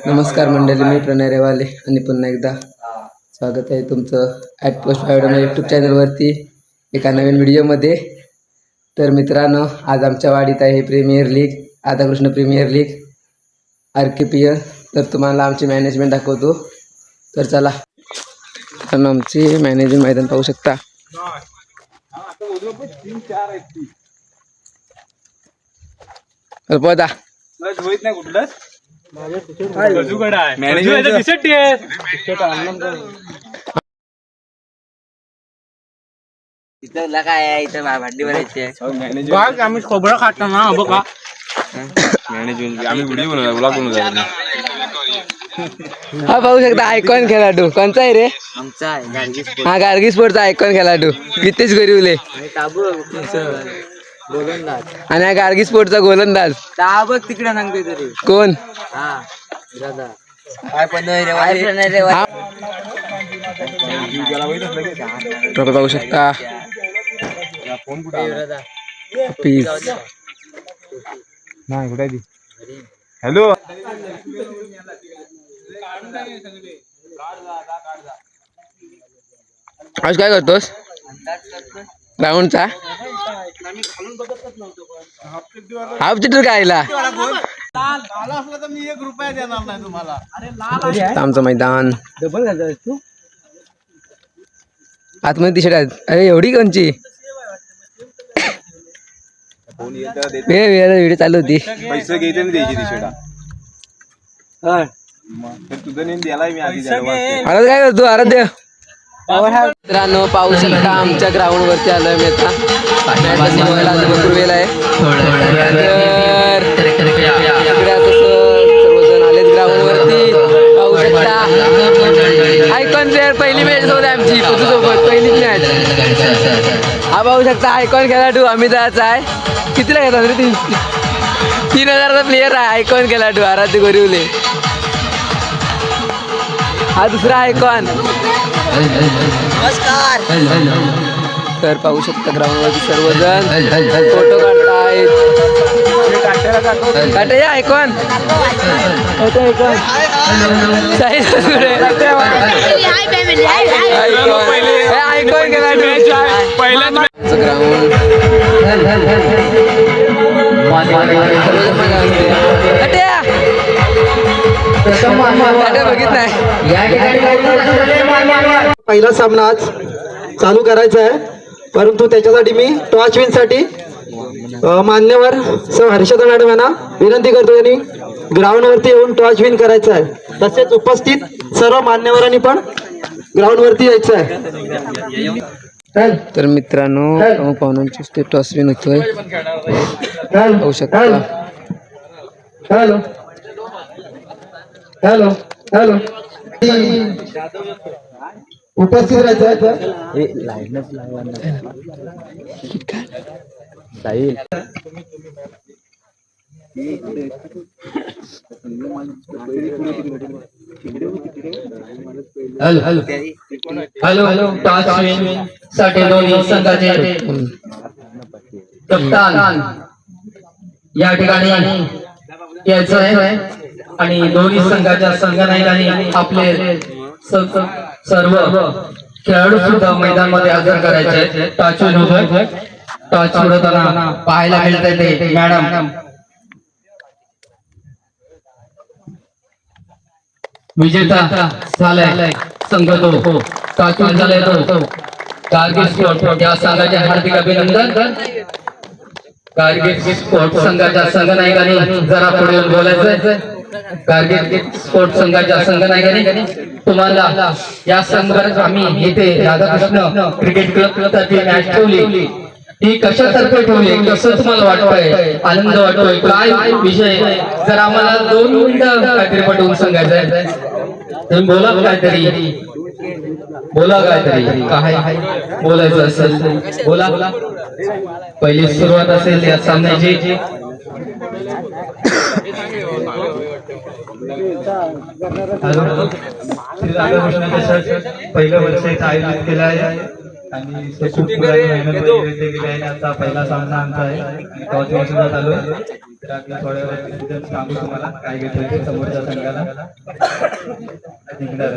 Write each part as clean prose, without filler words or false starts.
नमस्कार मंडळी, मी प्रणय रेवाले आणि पुन्हा एकदा स्वागत आहे तुमचं ॲट पोस्ट फायडम यूट्यूब चॅनलवरती एका नवीन व्हिडिओमध्ये. तर मित्रांनो, आज आमच्या वाडीत आहे premier league, Radhakrishna premier league RKPL. तर तुम्हाला आमची मॅनेजमेंट दाखवतो. तर चला, तर आमची मॅनेजमेंट मैदान पाहू शकता. पोदा नाही कुठलं काय इथं भांडी भरायची आम्ही खोबरं खातो ना बघा. आम्ही व्हिडिओ बनवला. हा पाहू शकता, आयकॉन खेळाडू कोणता आहे रे? आमचा आहे हा, गार्गी स्पोर्टचा आयकॉन खेळाडू नितेश गरिवले गोलंदाज आणि हा गार्गी स्पोर्टचा गोलंदाज बघ तिकडे सांगतोय तरी कोण? हा दादा काय पण रे पाहू शकता. पीस नाही कुठे हॅलो. आज काय करतोस? ग्राउंडचा हाफ तिटर कायला? आमचं मैदान आतमध्ये टी शर्ट आहेत. अरे एवढी कोणची व्हिडिओ चालू होती. पैसे घ्यायचे ना द्यायची ती शेडा तुझं नेम द्यायला मी आधी आराध्य काय करतो? आराध्य मित्रांनो पाहू शकता, आमच्या ग्राउंड वरती आलोय मी आता. भरपूर वेळ आहे. तर इकडे आता सर्वजण आलेत ग्राउंड वरती. पाहू शकता, आयकॉन प्लेअर पहिली मॅच होती आमची सोबत, पहिलीच मॅच. हा पाहू शकता, आयकॉन खेळाडू अमिताचा आहे. कितीला घेतात रे? 3,000चा प्लेअर आहे आयकॉन खेळाडू आराध्य गोरिवले. हा दुसरा आयकॉन. नमस्कार. तर पाहू शकता ग्राउंडवरती सर्वजण फोटो काढतायत. काटे आयकॉन आयकॉन ग्राउंड बघित नाही. पहिला सामना आज चालू करायचा आहे, परंतु त्याच्यासाठी मी टॉस विनसाठी मान्यवर सर हर्षदा मॅडम यांना विनंती करतो, यांनी ग्राउंडवरती येऊन टॉस विन करायचा आहे. तसेच उपस्थित सर्व मान्यवरांनी पण ग्राउंडवरती यायचं आहे. तर मित्रांनो, पाहुण्यांची स्टेट टॉस विन होतोय पाहू शकता. हॅलो हॅलो हॅलो उपस्थित राहायचं हॅलो टॉस साठी दोन्ही संघाचे कप्तान या ठिकाणी यायचं आहे आणि दोन्ही संघाच्या संघनायकांनी आपले सर्व खेळाडू सुद्धा मैदानामध्ये हजर करायचे. टॉस होतोय. टॉस उडवताना पाहायला मिळत आहे मॅडम विजेता झालाय संघ तो टॉस झालाय तो कारगिल स्पोर्ट या संघाचे हार्दिक अभिनंदन. कारगिल स्पोर्ट संघाच्या संघनायकांनी जरा पुढे येऊन बोलायचं. कारगिल स्पोर्ट संघाच्या संघनायकांनी तुम्हाला या संघात आम्ही इथे राधाकृष्ण क्रिकेट क्लब तर्फे मॅच ठेवली. ही कशातर्फे ठेवली, कसं तुम्हाला वाटतंय, आनंद वाटतोय, काय विषय? जर आम्हाला 2 मिनिटं काहीतरी पटवून सांगायचं आहे. तुम्ही बोला काहीतरी, बोला काहीतरी, काय बोलायचं असेल बोला. पहिली सुरुवात असेल या सामन्याची. श्री राधाकृष्ण पहिलं वर्ष इथं आयोजित केलं आहे आणि खूप मेहनत वगैरे केली आहे. आता पहिला सामना आमचा आहे, टॉस सुद्धा चालू आहे. तर आम्ही थोड्या वेळात डिसिजन सांगू तुम्हाला काय घेतलं ते समोरच्या संघाला जिंकणार.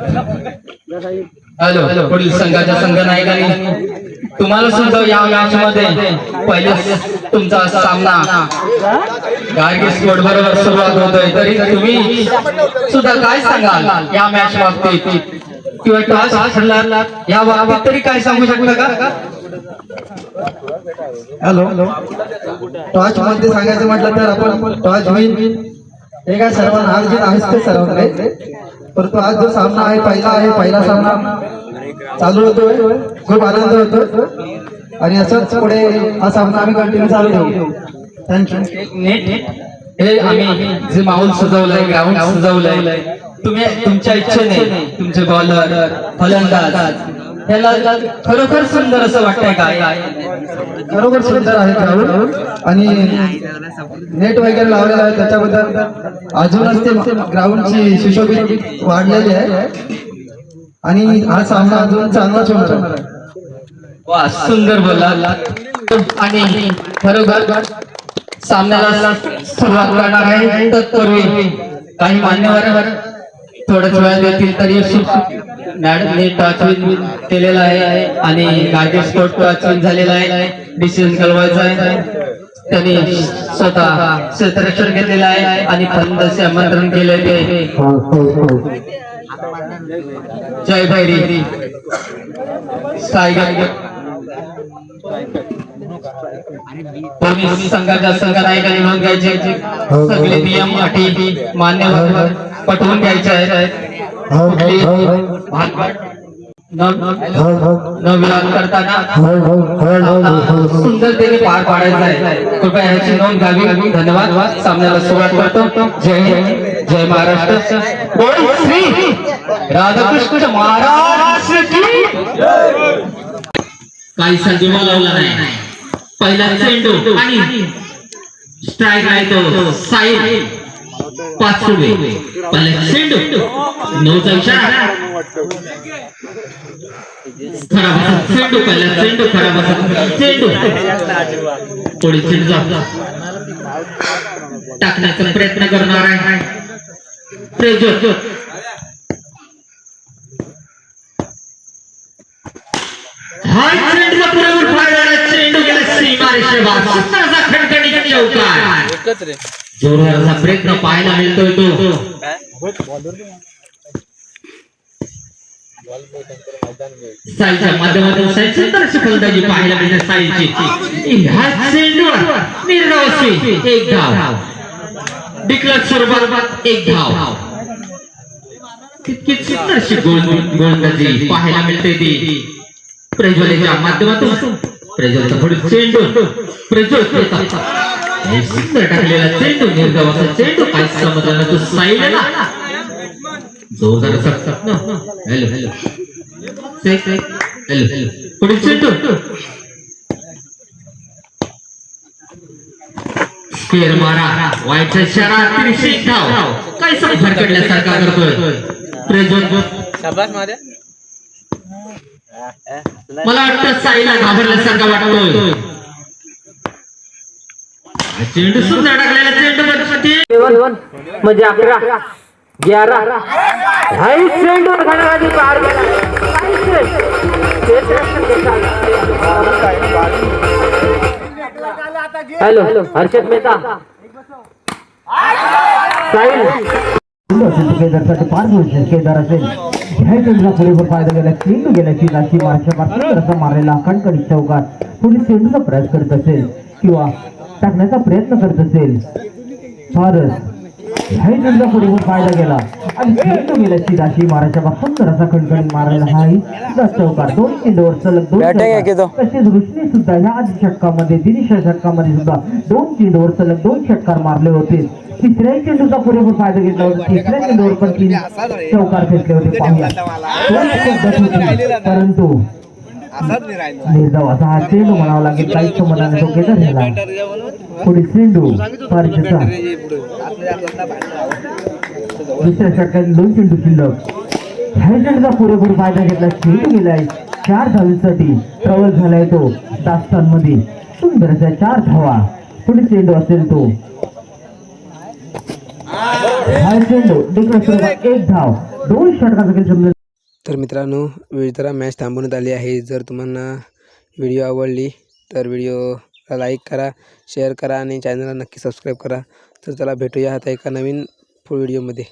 हॅलो, पुढील संघाच्या संघ नायकांनी तुम्हाला सुद्धा या मॅच मध्ये पहिले तुमचा सामना गार्गी स्पोर्ट बरोबर सुरुवात होतोय, तरी तुम्ही सुद्धा काय सांगाल या मॅच बाबतीत किंवा टॉस ठरला या बाबतीत तरी काय सांगू शकता का? हॅलो, टॉस मध्ये सांगायचं म्हटलं तर आपण टॉस विन हे काय सर्वांना हार जीत आहेच ते सर्वांकडे, परंतु आज जो सामना आहे पहिला सामना चालू होतोय, खूप आनंद होतो आणि असंच पुढे हा सामना आम्ही कंटिन्यू चालू ठेवू. थँक्यू. हे आम्ही जे माहोल सजवलंय, ग्राउंड सजवलंय, तुम्ही तुमच्या इच्छेने तुमचे बॉलर फलंदाज याला खरोखर सुंदर असं वाटतंय काय? खरोखर सुंदर आहे ग्राउंड आणि नेट वगैरे लावलेलं आहे, त्याच्याबद्दल अजूनच ते ग्राउंडची सुशोभित वाढलेली आहे आणि हा सामना अजून चांगलाच होणार आहे. वा, सुंदर बोलला. आणि खरोखर सामन्याला सुरुवात करणार आहे तत्पूर्वी काही मान्यवर थोड्याच वेळात येतील, तरी मॅडमने टॉस विन केलेला आहे आणि गार्गी स्पोर्ट टॉस विन झालेला आहे. डिसिजन कळवायचा आहे. त्यांनी स्वतः क्षेत्ररक्षण घेतलेलं आहे आणि फलंदाजी आमंत्रण केले ते जय भैरी पोलीस संघाच्या संघ नायकांनी नोंद घ्यायची, सगळे नियम अटी मान्य पटवून घ्यायचे आहेत. न विरोध करताना सुंदरतेने पार पाडायचं आहे. कृपया याची नोंद घ्यावी. धन्यवाद. सामन्याला सुरुवात करतो. जय हिंद, जय महाराष्ट्र. बोल श्री राधाकृष्ण महाराज की. काही संधी बोलावला नाही. पहिला चेंडू आणि स्ट्राईक आहे तो साईड 5 रुपये. पहिला चेंडू 9चा इशारा खराब असा चेंडू. पहिला चेंडू खराब असा चेंडू. पुढे चेंडू टाकण्याचा प्रयत्न करणार आहे प्रेजो. हा चेंडूचा पुरेपूर फायदा. चेंडू गेला सीमारेषेबाहेर. सुंदरसा खणखणीत चौकार. जोरदारचा प्रयत्न पाहायला मिळतोय तो. साईच्या माध्यमातून साई सुंदरशी फलंदाजी पाहायला मिळते साईची. ह्या चेंडूवर निर्धावसी 1 धाव. डिक्लेअर स्वरूपात 1 धाव. तितकीच सुंदरशी गोलंदाजी पाहायला मिळते ती प्रज्वलेच्या माध्यमातून. प्रज्वलचा पुढे चेंडू. प्रज्वल सुंदर टाकलेला चेंडू. निर्धावाचा चेंडू. काही समजला तो साईला जोरदार सकत. Hello hello hello hello. पुढे चेंडू. स्क्वेअर मारा. वाईटचा इशारा. 30 धाव. काही समज भरकडल्यासारखा करतोय प्रज्वल. मला वाटतं साईला घाबरल्यासारखा वाटतोय. चेंडू सुद्धा टाकलेला चेंडू म्हणजे 11 11 हाई चेंडू घालण्याआधी पार गेला. हॅलो हर्षद मेहता साहिल केदारसाठी 5 वर्ष केदार असेल. ह्या चेंडूला पुरेपूर फायदा गेला. चेंडू गेल्याची राशी मार्शल असा मारलेला खणखणीत चौकार. पुढे चेंडूचा प्रयास करत असेल किंवा टाकण्याचा प्रयत्न करत असेल फारच. ह्या चेंडूला पुरेपूर फायदा गेला आणि चेंडू गेल्याची राशी मारायच्या सुंदर असा खणखणीत मारलेला हाही चौकार. 2 चेंडूवर सलग 2 तसेच रुशनी सुद्धा ह्या आधी षटकामध्ये दिनीशा षटकामध्ये सुद्धा 2 चेंडूवर सलग 2 षटकार मारले होते. तिसऱ्या चेंडूचा पुरेपूर फायदा घेतला होता. तिसऱ्या चेंडूवर पण 3 चौकार फेकले होते. पाहूया परंतु निर्धाव असा हा चेंडू म्हणावा लागेल. काही समाधाने तो केदार झाला. पुढे चेंडू फारचा. दुसऱ्या षटकात 2 चेंडू शिल्लक. ह्या चेंडूचा पुरेपूर फायदा घेतला. चेंडू गेलाय 4 धावांसाठी. प्रबल झालाय तो दास्तान मध्ये. सुंदर अशा 4 धावा. पुढे चेंडू असेल तो बाहेर चेंडू डिक्लेअर सुरू एक धाव 2 षटकाचा खेळ संपला. तर मित्रांनो जरा मॅच थांबवण्यात आली आहे. जर तुम्हाला व्हिडिओ आवडली तर व्हिडिओला लाईक करा, शेअर करा आणि चॅनलला नक्की सबस्क्राईब करा. तर चला भेटूया आता एका नवीन फुल व्हिडिओमध्ये.